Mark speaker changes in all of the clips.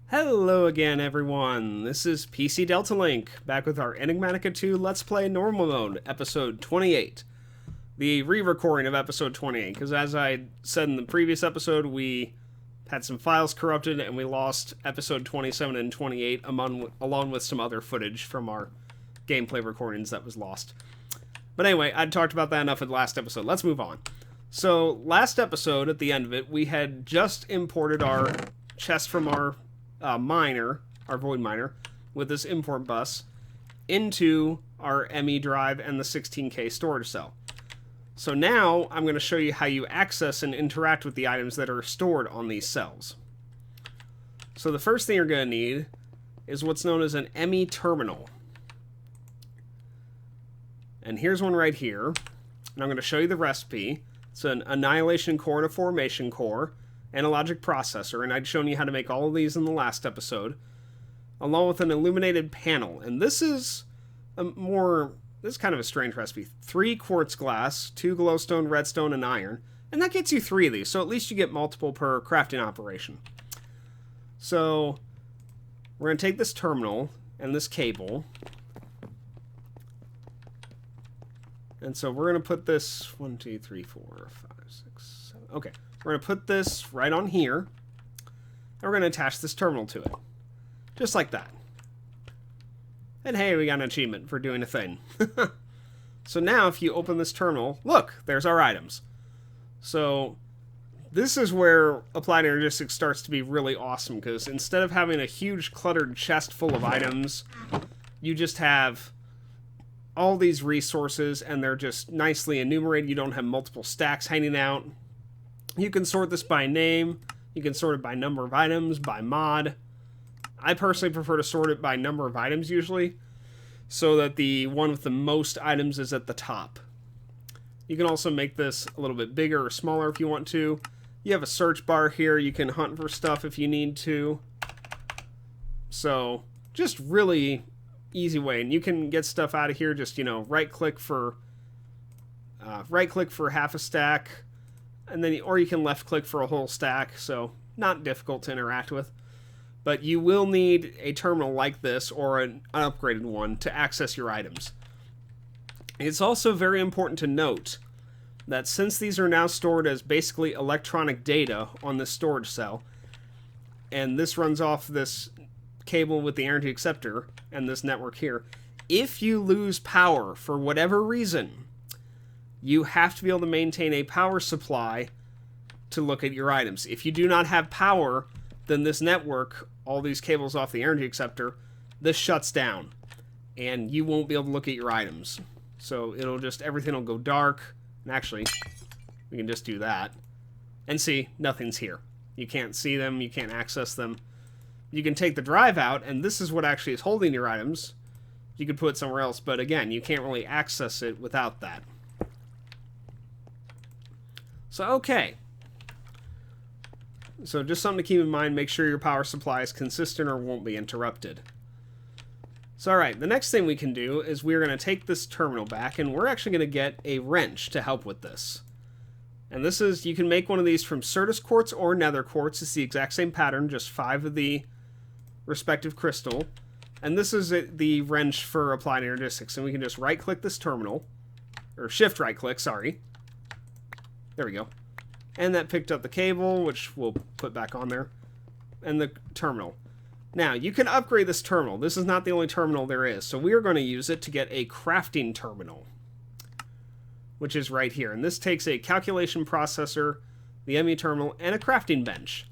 Speaker 1: Hello again, everyone. This is PC Delta Link, back with our Enigmatica 2 Let's Play Normal Mode, episode 28. The re-recording of episode 28, because as I said in the previous episode, we had some files corrupted and we lost episode 27 and 28 along with some other footage from our gameplay recordings that was lost. But anyway, I'd talked about that enough in the last episode. Let's move on. So, last episode, at the end of it, we had just imported our chest from our our void miner, with this import bus, into our ME drive and the 16K storage cell. So now, I'm going to show you how you access and interact with the items that are stored on these cells. So the first thing you're going to need is what's known as an ME terminal. And here's one right here. And I'm going to show you the recipe. It's an annihilation core and a formation core, and a logic processor, and I'd shown you how to make all of these in the last episode, along with an illuminated panel. And this is this is kind of a strange recipe. 3 quartz glass, 2 glowstone, redstone, and iron. And that gets you 3 of these, so at least you get multiple per crafting operation. So, we're going to take this terminal and this cable. And so we're going to put this 1, 2, 3, 4, 5, 6, 7. Okay. We're going to put this right on here, and we're going to attach this terminal to it. Just like that. And hey, we got an achievement for doing a thing. So now, if you open this terminal, look, there's our items. So, this is where Applied Energistics starts to be really awesome, because instead of having a huge cluttered chest full of items, you just have all these resources, and they're just nicely enumerated. You don't have multiple stacks hanging out. You can sort this by name, you can sort it by number of items, by mod. I personally prefer to sort it by number of items usually, so that the one with the most items is at the top. You can also make this a little bit bigger or smaller if you want to. You have a search bar here, you can hunt for stuff if you need to. So, just really easy way, and you can get stuff out of here, just, right click for half a stack, and then, or you can left click for a whole stack, so not difficult to interact with. But you will need a terminal like this, or an upgraded one, to access your items. It's also very important to note that since these are now stored as basically electronic data on this storage cell, and this runs off this cable with the energy acceptor and this network here, if you lose power for whatever reason, you have to be able to maintain a power supply to look at your items. If you do not have power, then this network, all these cables off the energy acceptor, this shuts down, and you won't be able to look at your items. So everything will go dark, and actually, we can just do that, and see, nothing's here. You can't see them, you can't access them. You can take the drive out, and this is what actually is holding your items. You could put it somewhere else, but again, you can't really access it without that. So, okay. So, just something to keep in mind, make sure your power supply is consistent or won't be interrupted. So, alright, the next thing we can do is we're going to take this terminal back, and we're actually going to get a wrench to help with this. And this is, you can make one of these from Certus quartz or nether quartz. It's the exact same pattern, just 5 of the respective crystal. And this is the wrench for Applied Energistics. And we can just right-click this terminal, or shift right-click, sorry. There we go. And that picked up the cable, which we'll put back on there, and the terminal. Now, you can upgrade this terminal. This is not the only terminal there is, so we are going to use it to get a crafting terminal, which is right here. And this takes a calculation processor, the ME terminal, and a crafting bench.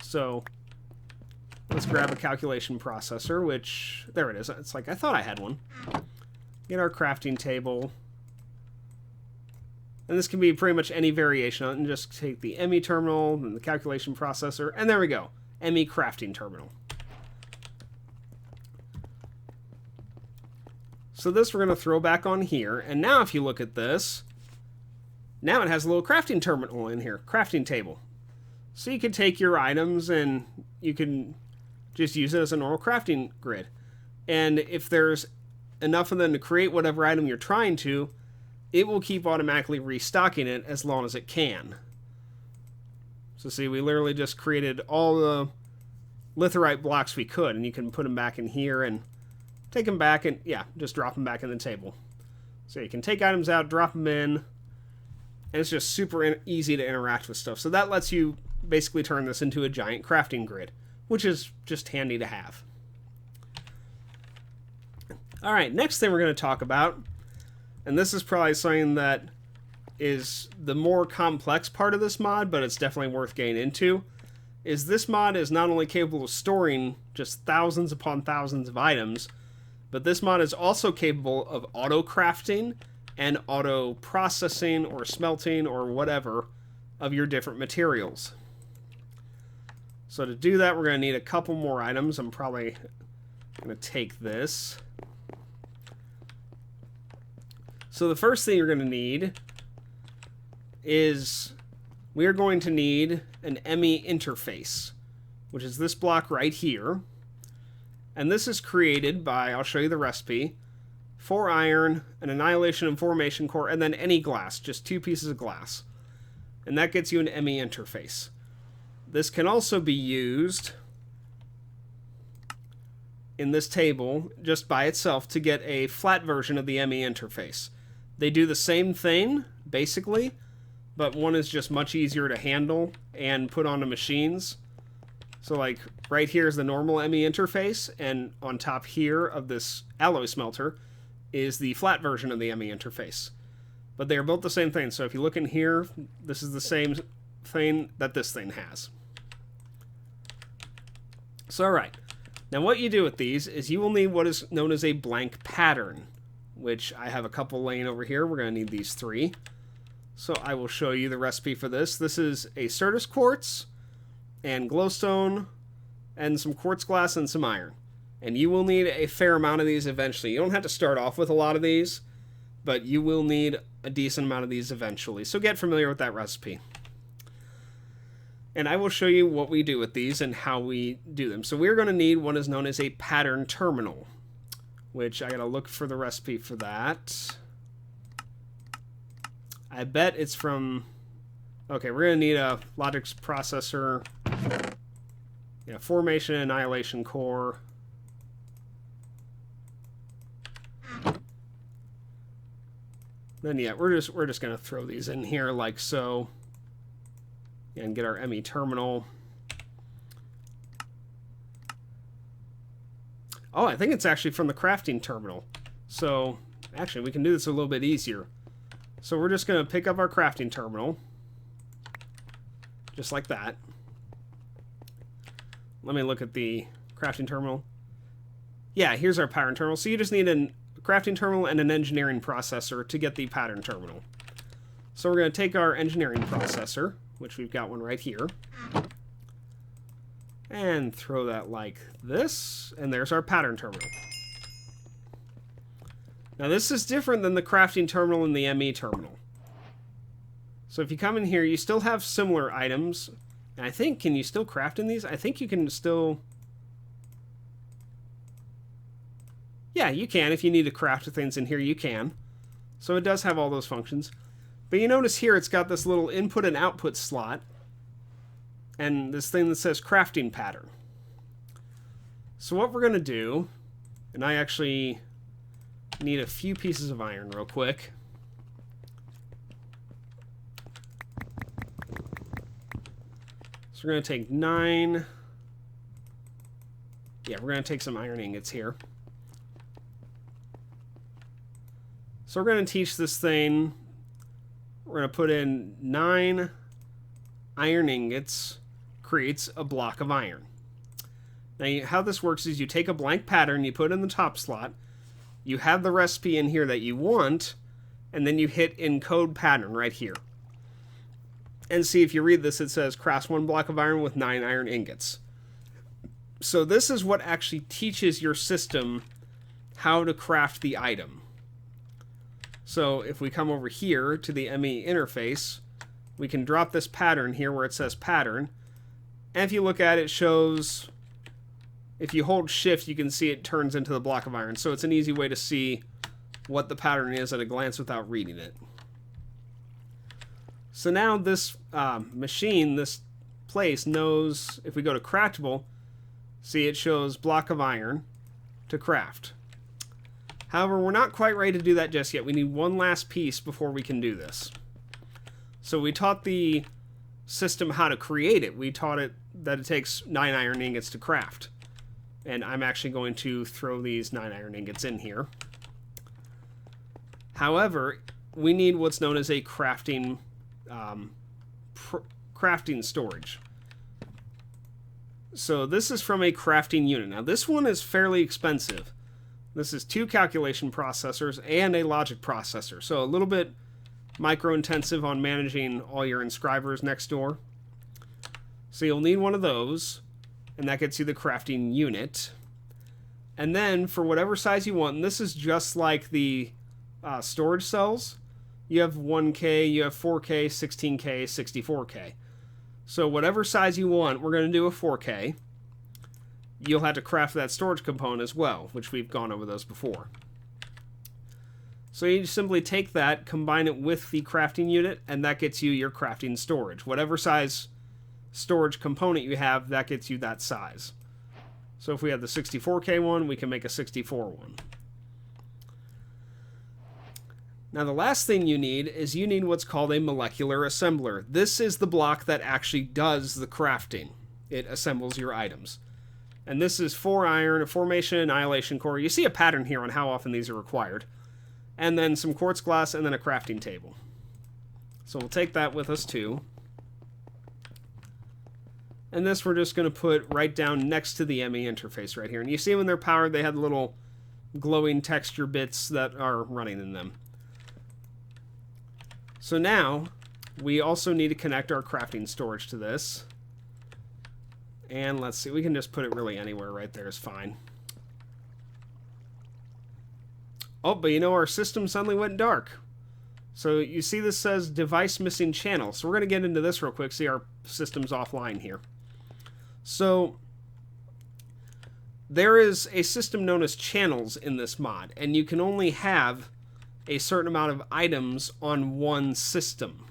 Speaker 1: So, let's grab a calculation processor, which, there it is. It's like, I thought I had one. Get our crafting table. And this can be pretty much any variation on it, and just take the ME terminal and the calculation processor, and there we go. ME crafting terminal. So this we're going to throw back on here, and now if you look at this, now it has a little crafting terminal in here, crafting table. So you can take your items and you can just use it as a normal crafting grid. And if there's enough of them to create whatever item you're trying to, it will keep automatically restocking it as long as it can. So see, we literally just created all the litherite blocks we could, and you can put them back in here and take them back and, yeah, just drop them back in the table. So you can take items out, drop them in, and it's just super easy to interact with stuff. So that lets you basically turn this into a giant crafting grid, which is just handy to have. All right, next thing we're going to talk about, and this is probably something that is the more complex part of this mod, but it's definitely worth getting into, is this mod is not only capable of storing just thousands upon thousands of items, but this mod is also capable of auto-crafting and auto-processing or smelting or whatever of your different materials. So to do that, we're going to need a couple more items. I'm probably going to take this. So the first thing you're going to need is we are going to need an ME interface, which is this block right here. And this is created by, I'll show you the recipe, 4 iron, an annihilation and formation core, and then any glass, just 2 pieces of glass. And that gets you an ME interface. This can also be used in this table just by itself to get a flat version of the ME interface. They do the same thing, basically, but one is just much easier to handle and put onto machines. So like right here is the normal ME interface, and on top here of this alloy smelter is the flat version of the ME interface. But they are both the same thing. So if you look in here, this is the same thing that this thing has. So alright, now what you do with these is you will need what is known as a blank pattern, which I have a couple laying over here. We're going to need these 3. So I will show you the recipe for this. This is a Certus quartz and glowstone and some quartz glass and some iron. And you will need a fair amount of these eventually. You don't have to start off with a lot of these, but you will need a decent amount of these eventually. So get familiar with that recipe. And I will show you what we do with these and how we do them. So we're going to need what is known as a pattern terminal, which I got to look for the recipe for that. I bet it's from... Okay, we're going to need a logic processor, yeah, formation, annihilation core. Then yeah, we're just going to throw these in here like so, and get our ME terminal. Oh, I think it's actually from the crafting terminal. So actually, we can do this a little bit easier. So we're just going to pick up our crafting terminal, just like that. Let me look at the crafting terminal. Yeah, here's our pattern terminal. So you just need a crafting terminal and an engineering processor to get the pattern terminal. So we're going to take our engineering processor, which we've got one right here, and throw that like this, and there's our pattern terminal. Now this is different than the crafting terminal and the ME terminal. So if you come in here, you still have similar items. And I think, can you still craft in these? I think you can still... Yeah, you can. If you need to craft things in here, you can. So it does have all those functions. But you notice here it's got this little input and output slot. And this thing that says crafting pattern. So what we're going to do, and I actually need a few pieces of iron real quick. So we're going to take 9. Yeah, we're going to take some iron ingots here. So we're going to teach this thing. We're going to put in 9 iron ingots creates a block of iron. Now, how this works is you take a blank pattern, you put it in the top slot, you have the recipe in here that you want, and then you hit encode pattern right here. And see, if you read this, it says crafts 1 block of iron with 9 iron ingots. So this is what actually teaches your system how to craft the item. So if we come over here to the ME interface, we can drop this pattern here where it says pattern. And if you look at it, it shows, if you hold shift, you can see it turns into the block of iron. So it's an easy way to see what the pattern is at a glance without reading it. So now this machine, this place knows, if we go to Craftable, See, it shows block of iron to craft. However, we're not quite ready to do that just yet. We need one last piece before we can do this. So we taught the system how to create it. We taught it that it takes 9 iron ingots to craft. And I'm actually going to throw these 9 iron ingots in here. However, we need what's known as a crafting crafting storage. So this is from a crafting unit. Now this one is fairly expensive. This is 2 calculation processors and a logic processor. So a little bit micro-intensive on managing all your inscribers next door. So you'll need one of those, and that gets you the crafting unit. And then for whatever size you want, and this is just like the storage cells, you have 1K, you have 4K, 16K, 64K. So whatever size you want, we're going to do a 4K. You'll have to craft that storage component as well, which we've gone over those before. So you simply take that, combine it with the crafting unit, and that gets you your crafting storage. Whatever size storage component you have, that gets you that size. So if we have the 64K one, we can make a 64 one. Now the last thing you need is you need what's called a molecular assembler. This is the block that actually does the crafting. It assembles your items. And this is 4 iron, a formation annihilation core. You see a pattern here on how often these are required. And then some quartz glass, and then a crafting table. So we'll take that with us too. And this we're just going to put right down next to the ME interface right here. And you see when they're powered, they have little glowing texture bits that are running in them. So now, we also need to connect our crafting storage to this. And let's see, we can just put it really anywhere right there is fine. Oh, but you know, our system suddenly went dark. So you see this says device missing channel. So we're going to get into this real quick, see our system's offline here. So there is a system known as channels in this mod, and you can only have a certain amount of items on one system.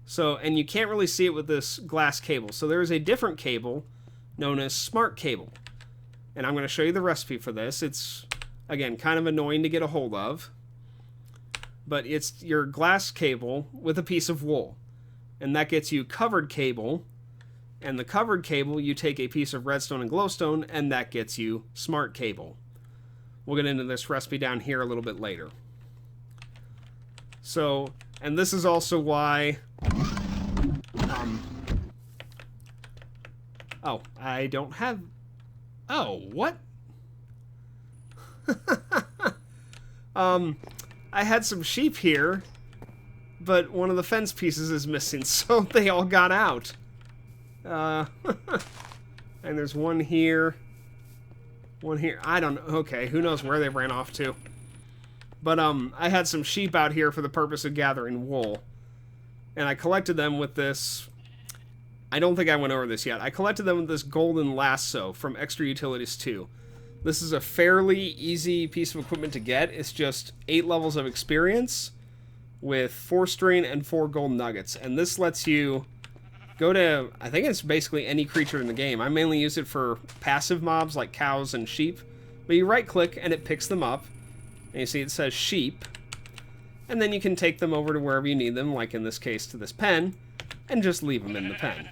Speaker 1: So, and you can't really see it with this glass cable. So there is a different cable known as smart cable. And I'm going to show you the recipe for this. It's, again, kind of annoying to get a hold of. But it's your glass cable with a piece of wool. And that gets you covered cable. And the covered cable, you take a piece of redstone and glowstone, and that gets you smart cable. We'll get into this recipe down here a little bit later. So, and this is also why... oh, I don't have... Oh, what? I had some sheep here, but one of the fence pieces is missing, so they all got out. And there's one here. One here. I don't know. Okay, who knows where they ran off to. But, I had some sheep out here for the purpose of gathering wool. And I collected them with this... I don't think I went over this yet. I collected them with this golden lasso from Extra Utilities 2. This is a fairly easy piece of equipment to get. It's just 8 levels of experience with 4 string and 4 gold nuggets. And this lets you go to, I think it's basically any creature in the game. I mainly use it for passive mobs like cows and sheep. But you right click and it picks them up. And you see it says sheep. And then you can take them over to wherever you need them, like in this case to this pen, and just leave them in the pen.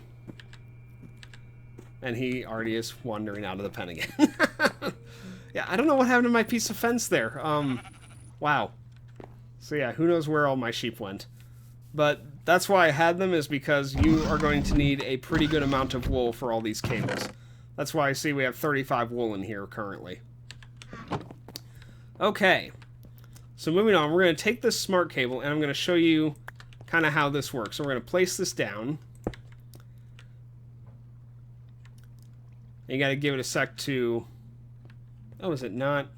Speaker 1: And he already is wandering out of the pen again. Yeah, I don't know what happened to my piece of fence there. Wow. So yeah, who knows where all my sheep went. But that's why I had them, is because you are going to need a pretty good amount of wool for all these cables. That's why I see we have 35 wool in here currently. Okay. So moving on, we're going to take this smart cable, and I'm going to show you kind of how this works. So we're going to place this down. You got to give it a sec to... Oh, is it not?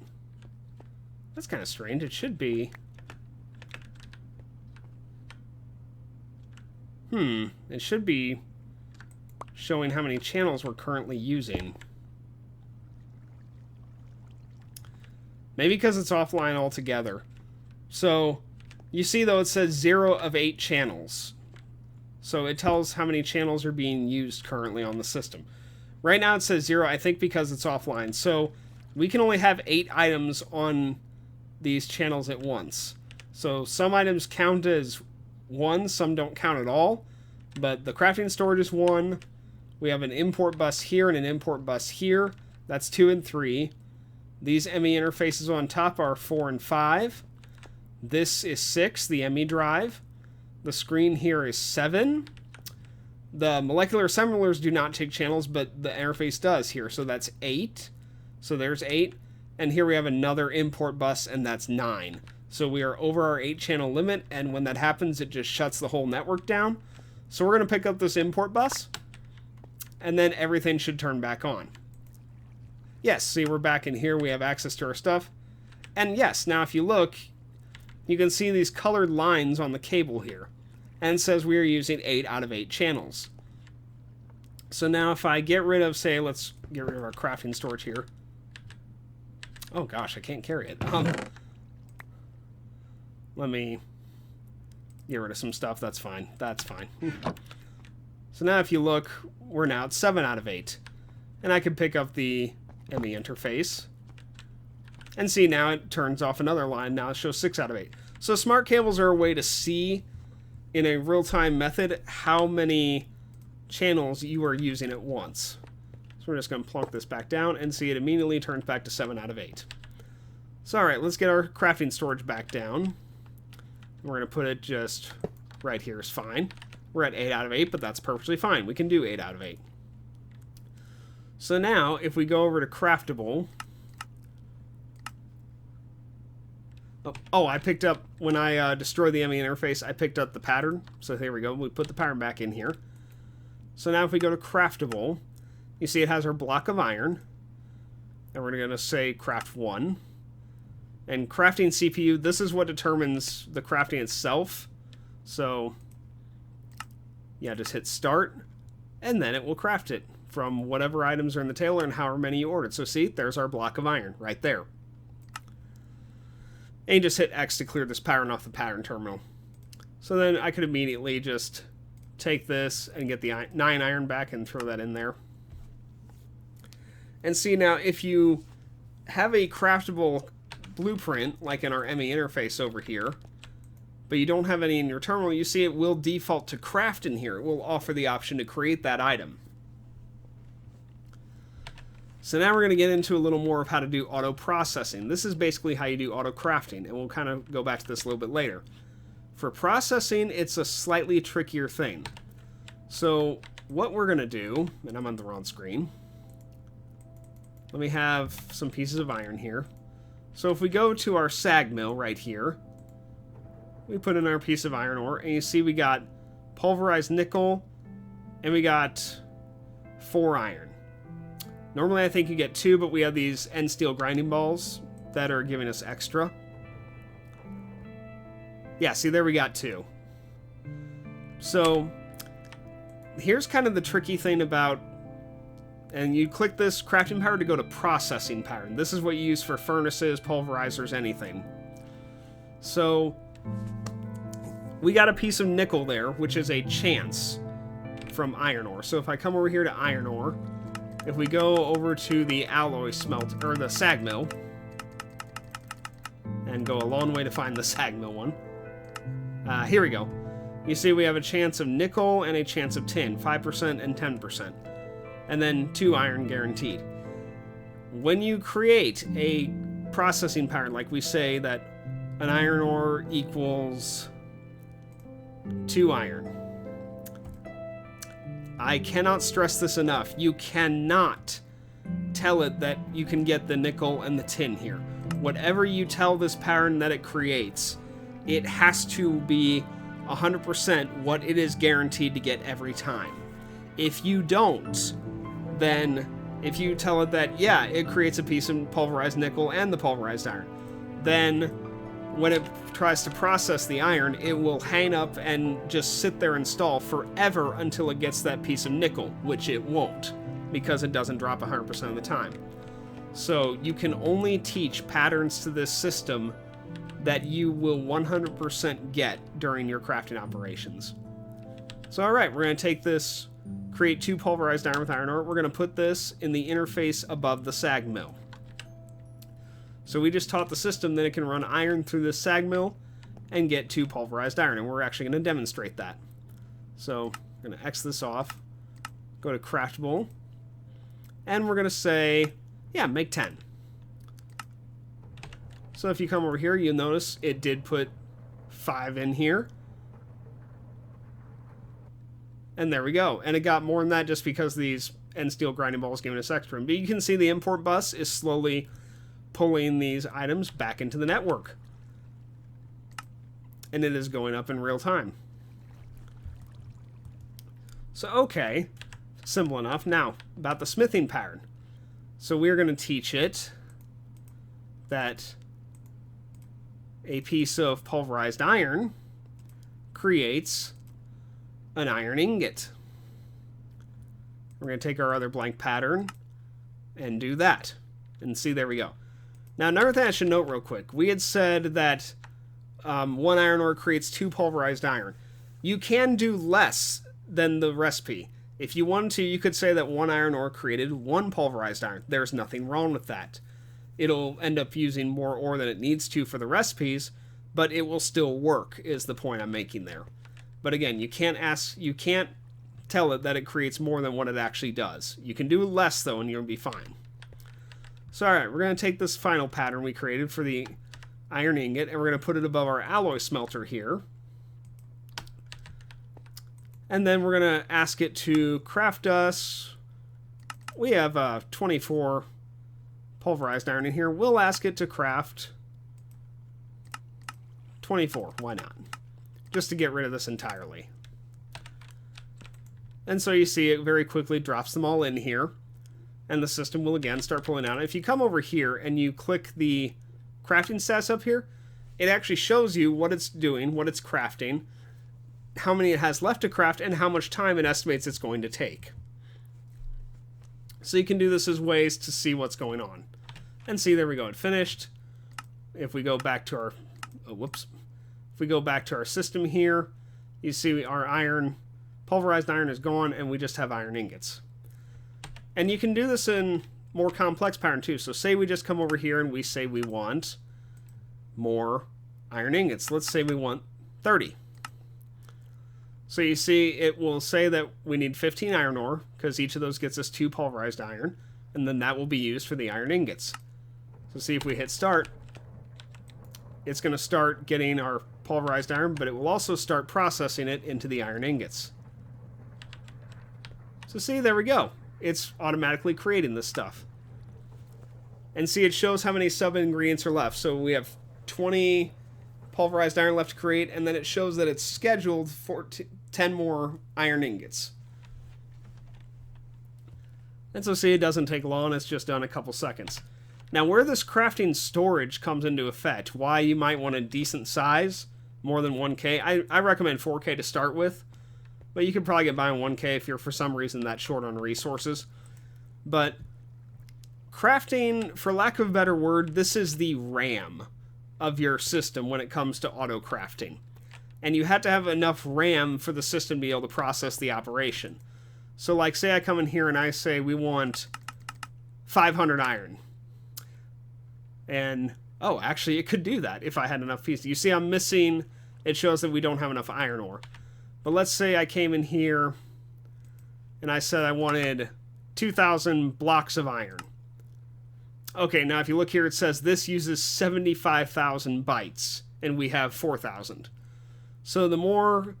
Speaker 1: That's kind of strange. It should be... It should be showing how many channels we're currently using. Maybe because it's offline altogether. So, you see though it says 0 of 8 channels. So it tells how many channels are being used currently on the system. Right now it says 0, I think because it's offline. So we can only have 8 items on these channels at once. So some items count as 1, some don't count at all. But the crafting storage is 1. We have an import bus here and an import bus here. That's 2 and 3. These ME interfaces on top are 4 and 5. This is 6, the ME drive. The screen here is 7. The molecular assemblers do not take channels, but the interface does here. So that's 8. So there's 8. And here we have another import bus, and that's 9. So we are over our 8-channel limit, and when that happens, it just shuts the whole network down. So we're going to pick up this import bus, and then everything should turn back on. Yes, see, we're back in here. We have access to our stuff. And yes, now if you look, you can see these colored lines on the cable here. And it says we are using 8 out of 8 channels. So now if I get rid of, say, let's get rid of our crafting storage here. Oh gosh, I can't carry it. Let me get rid of some stuff. That's fine. That's fine. So now if you look, we're now at 7 out of 8. And I can pick up the ME interface. And see, now it turns off another line. Now it shows 6 out of 8. So smart cables are a way to see in a real-time method how many channels you are using at once. So we're just going to plunk this back down and see it immediately turns back to 7 out of 8. So alright, let's get our crafting storage back down. We're going to put it just right here is fine. We're at 8 out of 8, but that's perfectly fine. We can do 8 out of 8. So now, if we go over to Craftable... Oh, I picked up, when I destroyed the ME interface, I picked up the pattern. So here we go. We put the pattern back in here. So now if we go to Craftable, you see it has our block of iron. And we're going to say craft 1. And crafting CPU, this is what determines the crafting itself. So, yeah, just hit start. And then it will craft it from whatever items are in the tailor and however many you ordered. So see, there's our block of iron right there. And you just hit X to clear this pattern off the pattern terminal. So then I could immediately just take this and get the 9 iron back and throw that in there. And see now, if you have a craftable blueprint, like in our ME interface over here, but you don't have any in your terminal, you see it will default to craft in here. It will offer the option to create that item. So now we're going to get into a little more of how to do auto processing. This is basically how you do auto crafting, and we'll kind of go back to this a little bit later. For processing, it's a slightly trickier thing. So what we're going to do, and I'm on the wrong screen. Let me have some pieces of iron here. So if we go to our sag mill right here, we put in our piece of iron ore, and you see we got pulverized nickel, and we got 4 iron. Normally I think you get 2, but we have these end steel grinding balls that are giving us extra. Yeah, see, there we got 2. So here's kind of the tricky thing about, and you click this crafting power to go to processing pattern. This is what you use for furnaces, pulverizers, anything. So we got a piece of nickel there, which is a chance from iron ore. So if I come over here to iron ore, if we go over to the alloy smelt, or the sag mill, and go a long way to find the sag mill one, here we go. You see we have a chance of nickel and a chance of tin, 5% and 10%, and then 2 iron guaranteed. When you create a processing pattern, like we say that an iron ore equals 2 iron, I cannot stress this enough. You cannot tell it that you can get the nickel and the tin here. Whatever you tell this pattern that it creates, it has to be 100% what it is guaranteed to get every time. If you don't, then if you tell it that, yeah, it creates a piece of pulverized nickel and the pulverized iron, then when it tries to process the iron, it will hang up and just sit there and stall forever until it gets that piece of nickel, which it won't, because it doesn't drop 100% of the time. So you can only teach patterns to this system that you will 100% get during your crafting operations. So alright, we're going to take this create 2 pulverized iron with iron ore. We're going to put this in the interface above the sag mill. So we just taught the system that it can run iron through this sag mill and get 2 pulverized iron, and we're actually going to demonstrate that. So I'm going to X this off, go to Craftable, and we're going to say, yeah, make 10. So if you come over here, you'll notice it did put 5 in here. And there we go. And it got more than that just because these end steel grinding balls gave us extra. But you can see the import bus is slowly pulling these items back into the network. And it is going up in real time. So, okay. Simple enough. Now, about the smithing pattern. So we're going to teach it that a piece of pulverized iron creates an iron ingot. We're going to take our other blank pattern and do that. And see, there we go. Now, another thing I should note real quick. We had said that 1 iron ore creates 2 pulverized iron. You can do less than the recipe. If you wanted to, you could say that 1 iron ore created 1 pulverized iron. There's nothing wrong with that. It'll end up using more ore than it needs to for the recipes, but it will still work, is the point I'm making there. But again, you can't tell it that it creates more than what it actually does. You can do less, though, and you'll be fine. So, alright, we're going to take this final pattern we created for the iron ingot, and we're going to put it above our alloy smelter here. And then we're going to ask it to craft us. We have 24 pulverized iron in here. We'll ask it to craft 24. Why not? Just to get rid of this entirely. And so you see it very quickly drops them all in here. And the system will again start pulling out. If you come over here and you click the crafting stats up here, it actually shows you what it's doing, what it's crafting, how many it has left to craft, and how much time it estimates it's going to take. So you can do this as ways to see what's going on. And see, there we go, it finished. If we go back to our, if we go back to our system here, you see our iron, pulverized iron is gone, and we just have iron ingots. And you can do this in more complex pattern too. So say we just come over here and we say we want more iron ingots. Let's say we want 30. So you see it will say that we need 15 iron ore because each of those gets us 2 pulverized iron, and then that will be used for the iron ingots. So see, if we hit start, it's going to start getting our pulverized iron, but it will also start processing it into the iron ingots. So see, there we go. It's automatically creating this stuff. And see, it shows how many sub-ingredients are left. So we have 20 pulverized iron left to create, and then it shows that it's scheduled for 10 more iron ingots. And so see, it doesn't take long, it's just done a couple seconds. Now, where this crafting storage comes into effect, why you might want a decent size, more than 1K, I recommend 4K to start with, but you could probably get by on 1K if you're for some reason that short on resources. But crafting, for lack of a better word, this is the RAM of your system when it comes to auto crafting. And you have to have enough RAM for the system to be able to process the operation. So like, say I come in here and I say we want 500 iron. And, oh, actually it could do that if I had enough pieces. You see I'm missing, it shows that we don't have enough iron ore. But let's say I came in here and I said I wanted 2,000 blocks of iron. Okay, now if you look here, it says this uses 75,000 bytes, and we have 4,000. So the more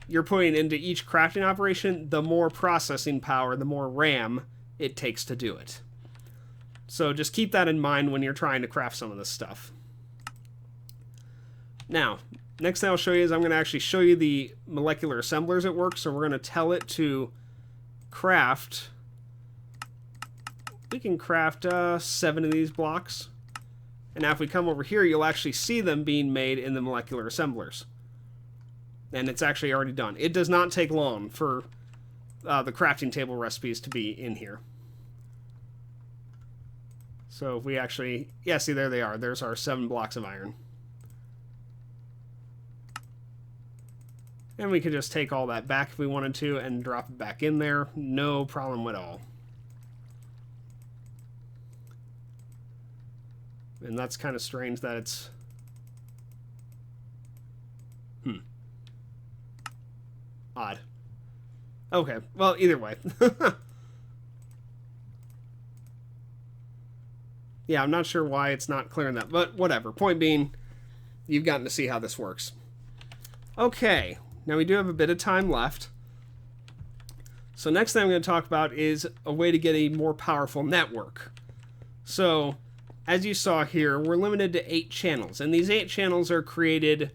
Speaker 1: you're putting into each crafting operation, the more processing power, the more RAM it takes to do it. So just keep that in mind when you're trying to craft some of this stuff. Now, next thing I'll show you is I'm going to actually show you the molecular assemblers at work. So we're going to tell it to craft. We can craft 7 of these blocks. And now if we come over here, you'll actually see them being made in the molecular assemblers. And it's actually already done. It does not take long for the crafting table recipes to be in here. So if we actually, yeah, see, there they are. There's our 7 blocks of iron. And we could just take all that back if we wanted to and drop it back in there. No problem at all. And that's kind of strange that it's... Odd. Okay, well, either way. Yeah, I'm not sure why it's not clearing that, but whatever. Point being, you've gotten to see how this works. Okay, now we do have a bit of time left. So next thing I'm going to talk about is a way to get a more powerful network. So, as you saw here, we're limited to 8 channels, and these 8 channels are created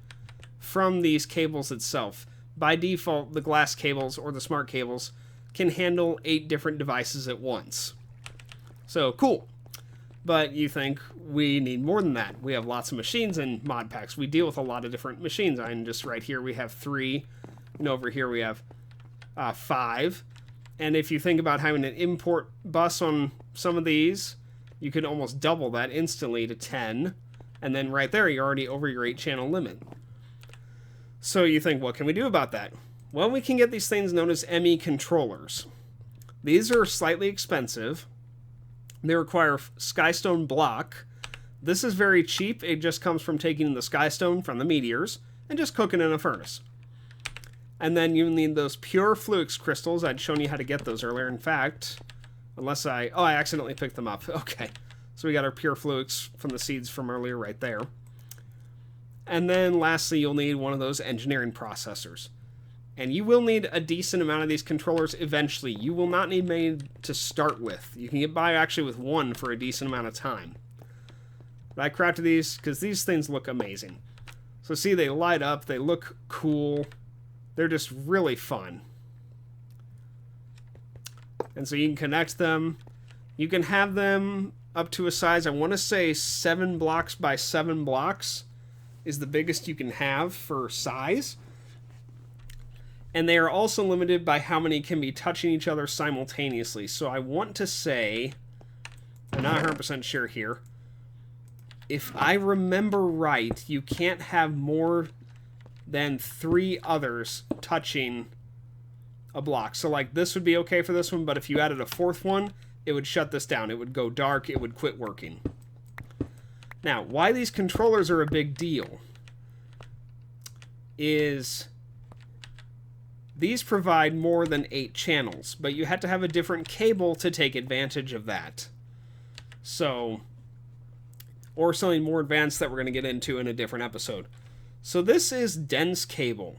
Speaker 1: from these cables itself. By default, the glass cables or the smart cables can handle 8 different devices at once. So, cool. But you think we need more than that. We have lots of machines in mod packs. We deal with a lot of different machines. And just right here we have 3. And over here we have 5. And if you think about having an import bus on some of these, you could almost double that instantly to 10. And then right there, you're already over your 8-channel limit. So you think, what can we do about that? Well, we can get these things known as ME controllers. These are slightly expensive. They require skystone block. This is very cheap. It just comes from taking the skystone from the meteors and just cooking in a furnace. And then you need those pure fluix crystals. I'd shown you how to get those earlier. In fact, unless I accidentally picked them up. Okay. So we got our pure fluix from the seeds from earlier right there. And then lastly, you'll need one of those engineering processors. And you will need a decent amount of these controllers eventually. You will not need many to start with. You can get by actually with one for a decent amount of time. But I crafted these because these things look amazing. So see, they light up, they look cool. They're just really fun. And so you can connect them. You can have them up to a size, I want to say 7 blocks by 7 blocks is the biggest you can have for size. And they are also limited by how many can be touching each other simultaneously. So I want to say, I'm not 100% sure here, if I remember right, you can't have more than 3 others touching a block. So like this would be okay for this one, but if you added a 4th one, it would shut this down. It would go dark, it would quit working. Now, why these controllers are a big deal is these provide more than 8 channels, but you have to have a different cable to take advantage of that. So, or something more advanced that we're going to get into in a different episode. So this is dense cable.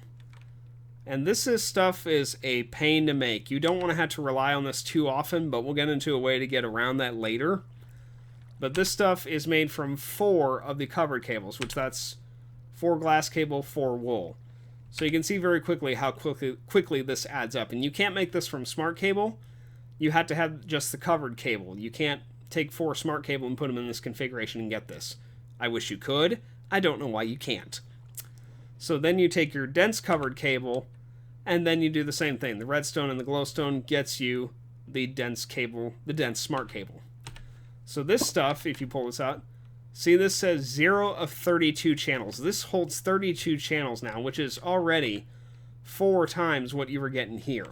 Speaker 1: And this stuff is a pain to make. You don't want to have to rely on this too often, but we'll get into a way to get around that later. But this stuff is made from 4 of the covered cables, which that's 4 glass cable, 4 wool. So you can see very quickly how quickly this adds up. And you can't make this from smart cable. You have to have just the covered cable. You can't take 4 smart cable and put them in this configuration and get this. I wish you could. I don't know why you can't. So then you take your dense covered cable, and then you do the same thing. The redstone and the glowstone gets you the dense cable, the dense smart cable. So this stuff, if you pull this out, see this says 0 of 32 channels. This holds 32 channels now, which is already 4 times what you were getting here.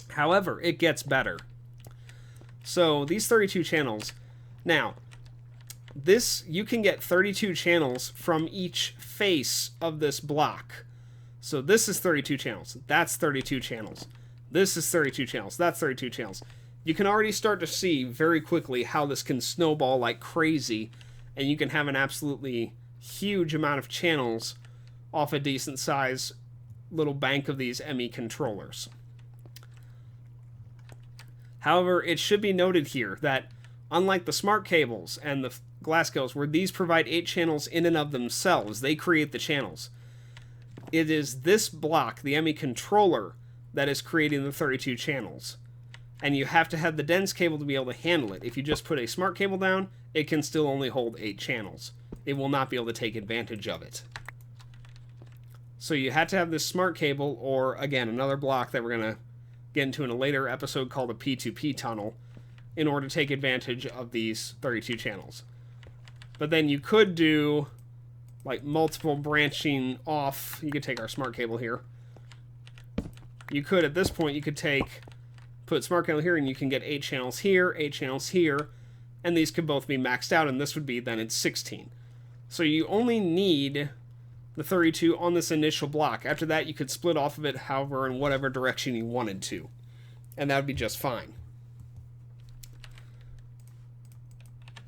Speaker 1: However, it gets better. So these 32 channels, now, this, you can get 32 channels from each face of this block. So this is 32 channels. That's 32 channels. This is 32 channels. That's 32 channels. You can already start to see very quickly how this can snowball like crazy, and you can have an absolutely huge amount of channels off a decent size little bank of these ME controllers. However, it should be noted here that unlike the smart cables and the glass cables, where these provide 8 channels in and of themselves, they create the channels. It is this block, the ME controller, that is creating the 32 channels. And you have to have the dense cable to be able to handle it. If you just put a smart cable down, it can still only hold 8 channels. It will not be able to take advantage of it. So you had to have this smart cable, or again, another block that we're going to get into in a later episode called a P2P tunnel, in order to take advantage of these 32 channels. But then you could do like multiple branching off. You could take our smart cable here, you could, at this point, you could put smart cable here, and you can get 8 channels here, 8 channels here, and these could both be maxed out, and this would be then it's 16. So you only need the 32 on this initial block. After that, you could split off of it however in whatever direction you wanted to, and that would be just fine.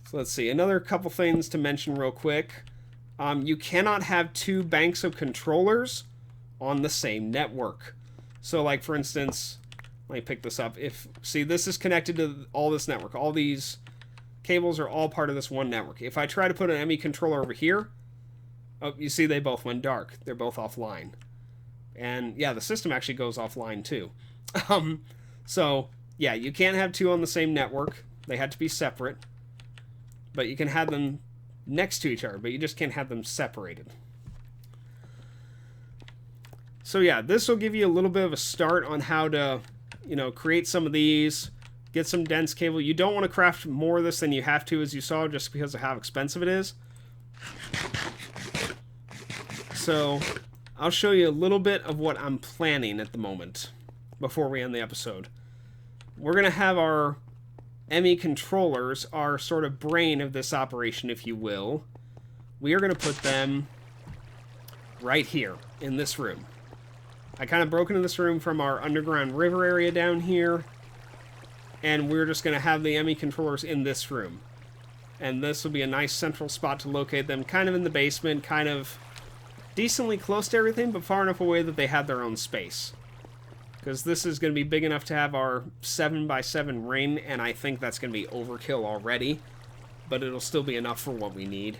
Speaker 1: So let's see, another couple things to mention real quick. You cannot have 2 banks of controllers on the same network. So like for instance, let me pick this up. See, this is connected to all this network. All these cables are all part of this one network. If I try to put an ME controller over here, oh, you see they both went dark. They're both offline. And yeah, the system actually goes offline too. So yeah, you can't have 2 on the same network. They had to be separate. But you can have them next to each other, but you just can't have them separated. So yeah, this will give you a little bit of a start on how to, create some of these, get some dense cable. You don't want to craft more of this than you have to, as you saw, just because of how expensive it is. So I'll show you a little bit of what I'm planning at the moment before we end the episode. We're going to have our ME controllers, our sort of brain of this operation, if you will. We are going to put them right here in this room. I kind of broke into this room from our underground river area down here, and we're just going to have the ME controllers in this room. And this will be a nice central spot to locate them, kind of in the basement, kind of decently close to everything, but far enough away that they have their own space. Because this is going to be big enough to have our 7x7 ring, and I think that's going to be overkill already. But it'll still be enough for what we need.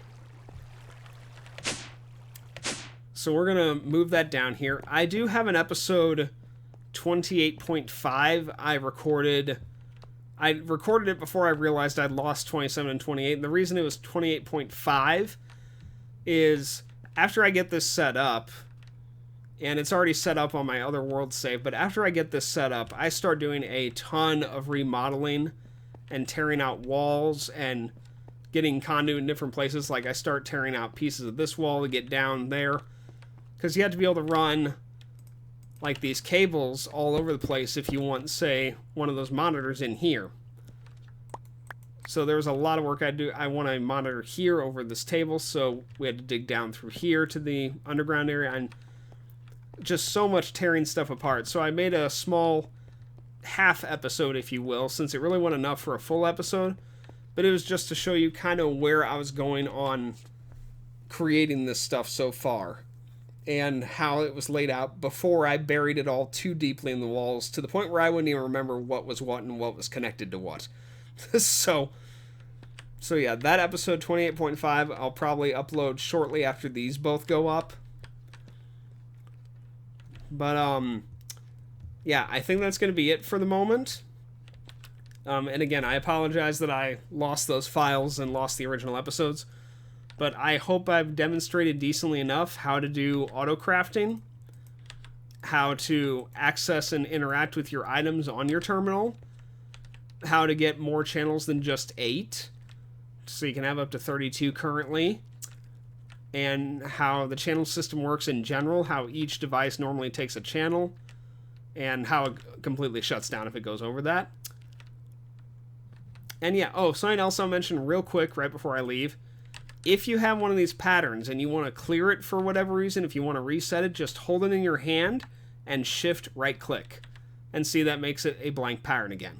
Speaker 1: So we're going to move that down here. I do have an episode 28.5 I recorded it before I realized I'd lost 27 and 28. And the reason it was 28.5 is after I get this set up, and it's already set up on my other world save, but after I get this set up, I start doing a ton of remodeling and tearing out walls and getting conduit in different places. Like I start tearing out pieces of this wall to get down there, because you have to be able to run like these cables all over the place if you want, say, one of those monitors in here. So there's a lot of work I do. I want a monitor here over this table, so we had to dig down through here to the underground area, and just so much tearing stuff apart. So I made a small half episode, if you will, since it really wasn't enough for a full episode, but it was just to show you kind of where I was going on creating this stuff so far, and how it was laid out before I buried it all too deeply in the walls, to the point where I wouldn't even remember what was what and what was connected to what. So yeah, that episode 28.5 I'll probably upload shortly after these both go up. But, yeah, I think that's going to be it for the moment. And again, I apologize that I lost those files and lost the original episodes. But I hope I've demonstrated decently enough how to do auto crafting, how to access and interact with your items on your terminal, how to get more channels than just 8, so you can have up to 32 currently, and how the channel system works in general, how each device normally takes a channel, and how it completely shuts down if it goes over that. And yeah, something else I'll mention real quick right before I leave. If you have one of these patterns and you want to clear it for whatever reason, if you want to reset it, just hold it in your hand and shift right click. And see, that makes it a blank pattern again.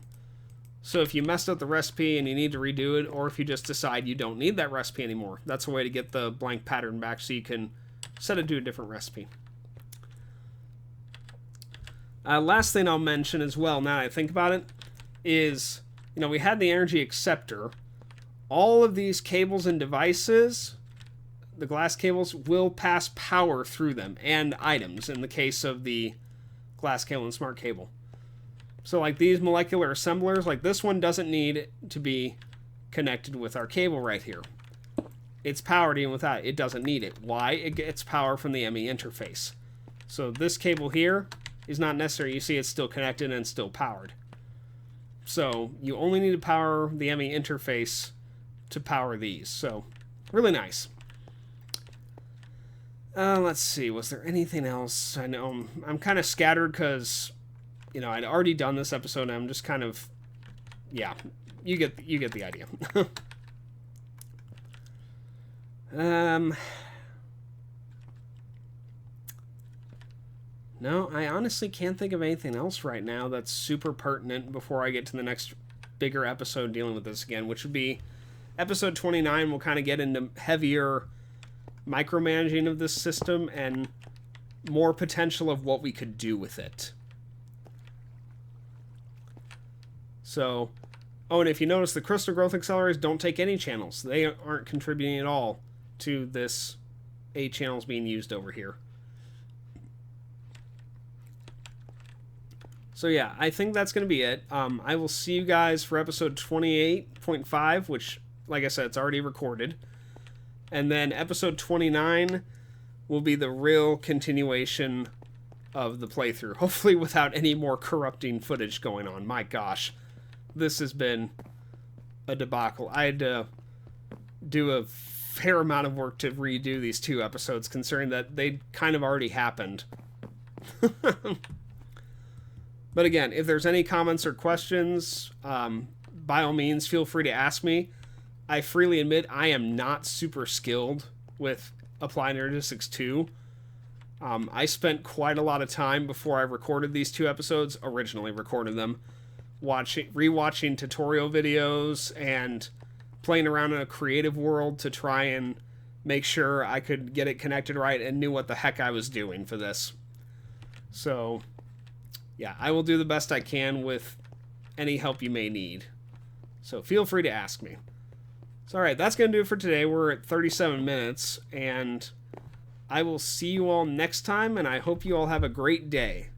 Speaker 1: So if you messed up the recipe and you need to redo it, or if you just decide you don't need that recipe anymore, that's a way to get the blank pattern back so you can set it to a different recipe. Last thing I'll mention as well, now that I think about it, is, we had the energy acceptor. All of these cables and devices, the glass cables, will pass power through them, and items in the case of the glass cable and smart cable. So like these molecular assemblers, like this one doesn't need to be connected with our cable right here. It's powered even without it. It doesn't need it. Why? It gets power from the ME interface. So this cable here is not necessary. You see it's still connected and still powered. So you only need to power the ME interface to power these. So really nice. Let's see. Was there anything else? I know I'm kind of scattered because, I'd already done this episode, and I'm just kind of, yeah, you get the idea. No, I honestly can't think of anything else right now that's super pertinent before I get to the next bigger episode dealing with this again, which would be episode 29. We'll kind of get into heavier micromanaging of this system and more potential of what we could do with it. So, oh, and if you notice, the crystal growth accelerators don't take any channels. They aren't contributing at all to this 8 channels being used over here. So yeah, I think that's going to be it. I will see you guys for episode 28.5, which, like I said, it's already recorded. And then episode 29 will be the real continuation of the playthrough. Hopefully without any more corrupting footage going on. My gosh, this has been a debacle. I had to do a fair amount of work to redo these 2 episodes, considering that they kind of already happened. But again, if there's any comments or questions, by all means, feel free to ask me. I freely admit I am not super skilled with Applied Energistics 2. I spent quite a lot of time before I recorded these 2 episodes, originally recorded them, rewatching tutorial videos and playing around in a creative world to try and make sure I could get it connected right and knew what the heck I was doing for this. So yeah, I will do the best I can with any help you may need. So feel free to ask me. So alright, that's going to do it for today. We're at 37 minutes, and I will see you all next time, and I hope you all have a great day.